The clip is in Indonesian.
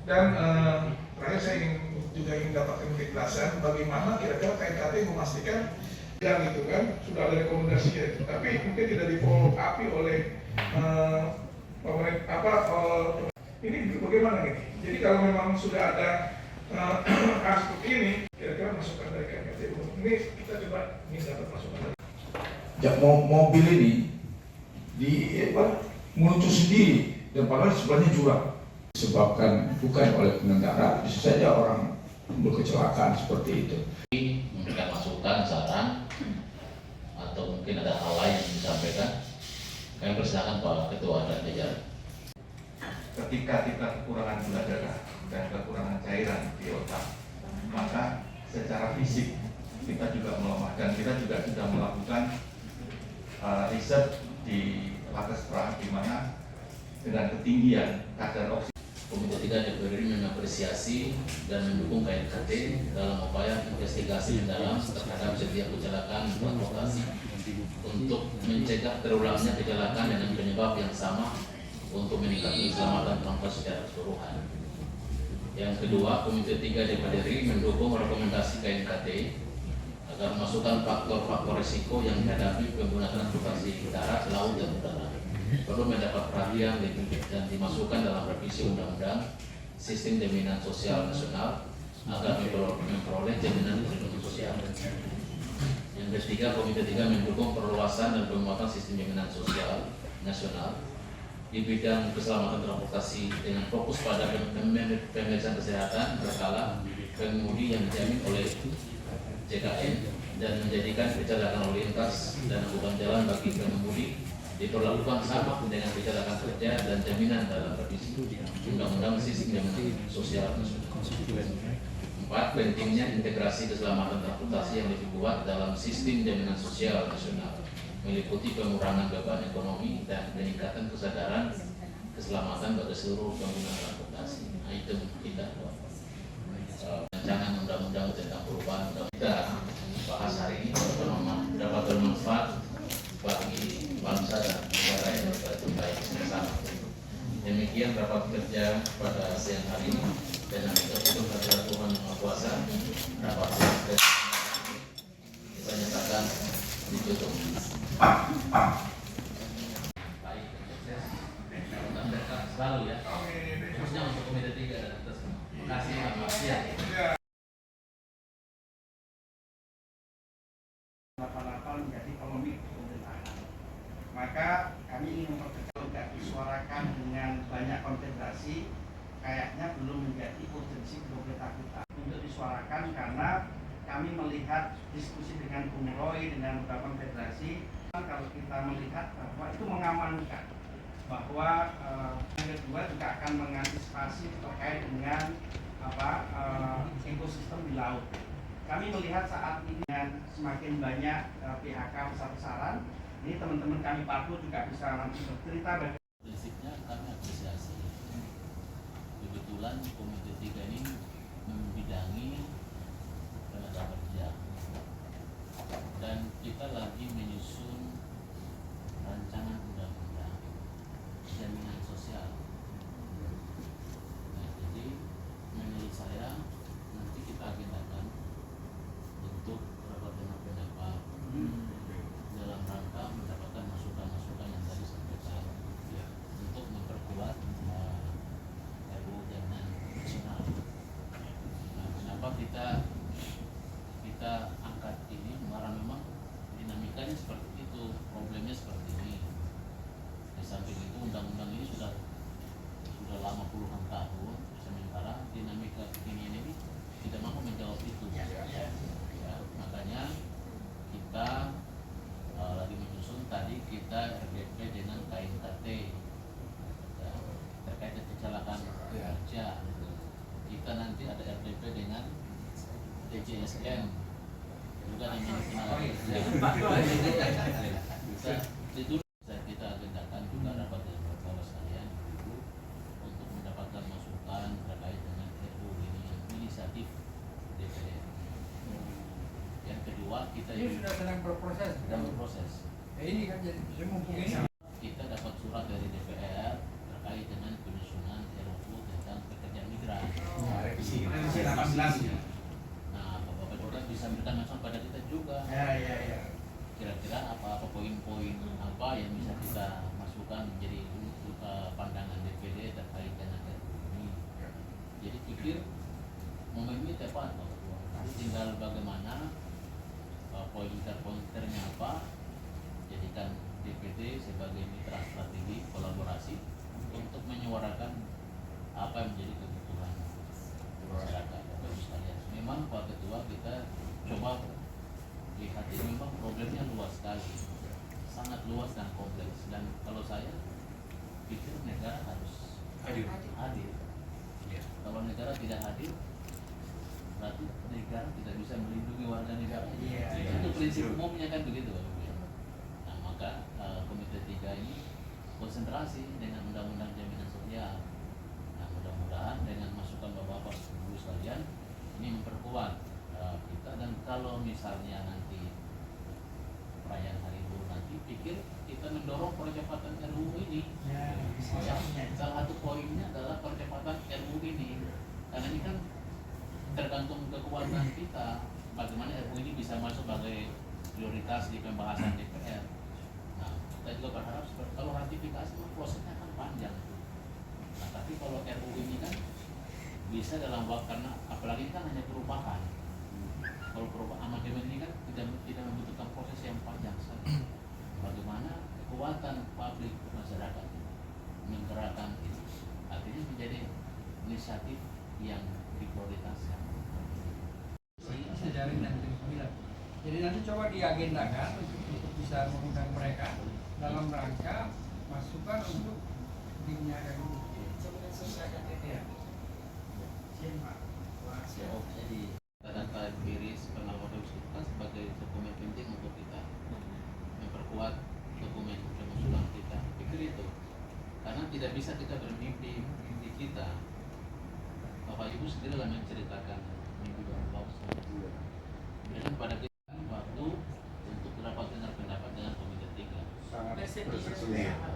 Dan terakhir saya ingin dapatkan kejelasan bagaimana kira-kira KNKT memastikan yang itu kan sudah ada rekomendasi itu, tapi mungkin tidak di follow up oleh pemerintah ini bagaimana ini? Jadi kalau memang sudah ada kasus seperti ini, kira-kira masukan dari KNKT ini kita coba minta masukan dari. Ya, mobil ini meluncur sendiri dan padahal sebelahnya jurang. Disebabkan bukan oleh pengendara, bisa saja orang berkecelakaan seperti itu. Memberikan masukan, saran, atau mungkin ada hal lain yang disampaikan, kami persilakan Pak Ketua dan jajaran. Ketika kita kekurangan gula darah dan kekurangan cairan di otak, maka secara fisik kita juga melemah, dan kita juga sudah melakukan riset di Lakespra, di mana dengan ketinggian kadar oksigen. Komite 3 DPR RI mengapresiasi dan mendukung KNKT dalam upaya investigasi mendalam terhadap setiap kecelakaan transportasi untuk mencegah terulangnya kecelakaan dengan penyebab yang sama untuk meningkatkan keselamatan transportasi secara keseluruhan. Yang kedua, Komite 3 DPR RI mendukung rekomendasi KNKT agar masukkan faktor-faktor risiko yang dihadapi pengguna transportasi darat, laut, dan udara perlu mendapat perhatian dan dimasukkan dalam revisi Undang-Undang Sistem Jaminan Sosial Nasional agar memperoleh jaminan perlindungan sosial. Yang ketiga, Komite 3 mendukung perluasan dan penguatan sistem jaminan sosial nasional di bidang keselamatan transportasi dengan fokus pada pemeriksaan kesehatan berkala pengemudi yang dijamin oleh JKN dan menjadikan kecelakaan lalu lintas dan angkutan jalan bagi pengemudi diperlakukan sama dengan kecelakaan kerja dan jaminan dalam revisi Undang-Undang Sistem Jaminan Sosial Nasional. 4. Pentingnya integrasi keselamatan transportasi yang lebih kuat dalam sistem jaminan sosial nasional, meliputi pengurangan beban ekonomi dan peningkatan kesadaran keselamatan bagi seluruh pengguna transportasi. Nah, itu kita rancangan undang-undang tentang perubahan undang kita bahas hari ini dapat bermanfaat bagi bangsa dan negara yang terbaik bersama. Demikian rapat kerja pada siang hari ini, dan itu adalah Tuhan Yang Maha Kuasa. Rapat kerja kita nyatakan ditutup. Baik, sukses. Mudah dekat selalu ya. Khususnya untuk Komite 3 dan kita semua. Terima kasih, Mas ya. 88 menjadi polemik pemerintahan. Maka kami ingin memperkecil, tidak disuarakan dengan banyak konsentrasi, kayaknya belum menjadi urgensi prioritas kita untuk disuarakan, karena kami melihat diskusi dengan Bung Roy, dengan beberapa konfederasi, kalau kita melihat bahwa itu mengamankan bahwa yang kedua juga akan mengantisipasi terkait dengan ekosistem di laut. Kami melihat saat ini dengan semakin banyak PHK besar-besaran, ini teman-teman kami Parpo juga bisa nanti bercerita bagaimana. Prinsipnya kami apresiasi. Kebetulan Komite 3 ini membidangi tenaga kerja, dan kita lagi menyusun rancangan undang-undang jaminan sosial. Nah, jadi menurut saya nanti kita agendakan untuk rapat dengar pendapat dalam rangka mendapatkan masukan-masukan yang tadi sampaikan untuk memperkuat RUU Jaminan Nasional. Nah, kenapa kita angkat ini? Karena memang dinamikanya seperti itu, problemnya seperti ini. Di samping itu undang-undang ini sudah lama puluhan tahun, sementara dinamika kekinian ini tidak mampu menjawab itu. Makanya kita lagi menyusun, tadi kita RDP dengan KNKT ya, terkait dengan kecelakaan kerja. Kita nanti ada RDP dengan DJSN juga kita agendakan juga rapat dengan bapak sekalian dulu untuk mendapatkan masukan terkait dengan RUU ini yang inisiatif DPR. Yang kedua, kita ini sudah sedang berproses. Ini kan jadi kita dapat surat dari DPR terkait dengan penyusunan RUU tentang pekerja migran. jelas ya. Nah, Bapak Lurah bisa memberikan masukan pada kita juga. Ya. Kira-kira apa poin-poin apa yang bisa kita masukkan menjadi pandangan DPD terkait dengan RUU ini. Jadi pikir momen ini tepat Bapak Ketua. Jadi tinggal bagaimana pointer-pointernya apa, jadikan DPD sebagai mitra strategi kolaborasi untuk menyuarakan apa yang menjadi kebutuhan masyarakat. Bapak sekalian, memang Pak Ketua kita coba lihat ini memang problemnya luas sekali, sangat luas dan kompleks. Dan kalau saya pikir negara harus hadir. Ya. Kalau negara tidak hadir, berarti negara tidak bisa melindungi warga negara. Itu prinsip umumnya kan begitu. Nah, maka Komite 3 ini konsentrasi dengan Undang-Undang Jaminan Sosial. Nah, mudah-mudahan dengan masukan Bapak-Bapak Ibu sekalian ini memperkuat kita. Dan kalau misalnya nanti perayaan Hari Buruh nanti, pikir kita mendorong percepatan RUU ini. Salah satu poinnya adalah percepatan RUU ini, karena ini kan tergantung kekuatan kita bagaimana RUU ini bisa masuk sebagai prioritas di pembahasan DPR. Nah, kita juga berharap kalau ratifikasi prosesnya akan panjang. Nah, tapi kalau RUU ini kan bisa dalam waktu, karena apalagi kan hanya perubahan. Kalau perubahan amandemen ini kan tidak membutuhkan proses yang panjang sekali. Bagaimana kekuatan publik masyarakat menggerakkan itu, artinya menjadi inisiatif yang diprioritaskan. Sejaring dan sembilan. Jadi nanti coba diagendakan untuk bisa mengundang mereka dalam rangka masukan untuk timnya RUU. Jadi data empiris pengawasan kita sebagai dokumen penting untuk kita memperkuat dokumen pengusulan kita. Pikir itu, karena tidak bisa kita bermimpi mimpi kita. Bapak Ibu sendiri lah menceritakan mimpi Bapak sendiri. Berikan pada kita waktu untuk rapat dengar pendapat dengan Komite 3. Sangat bersedia.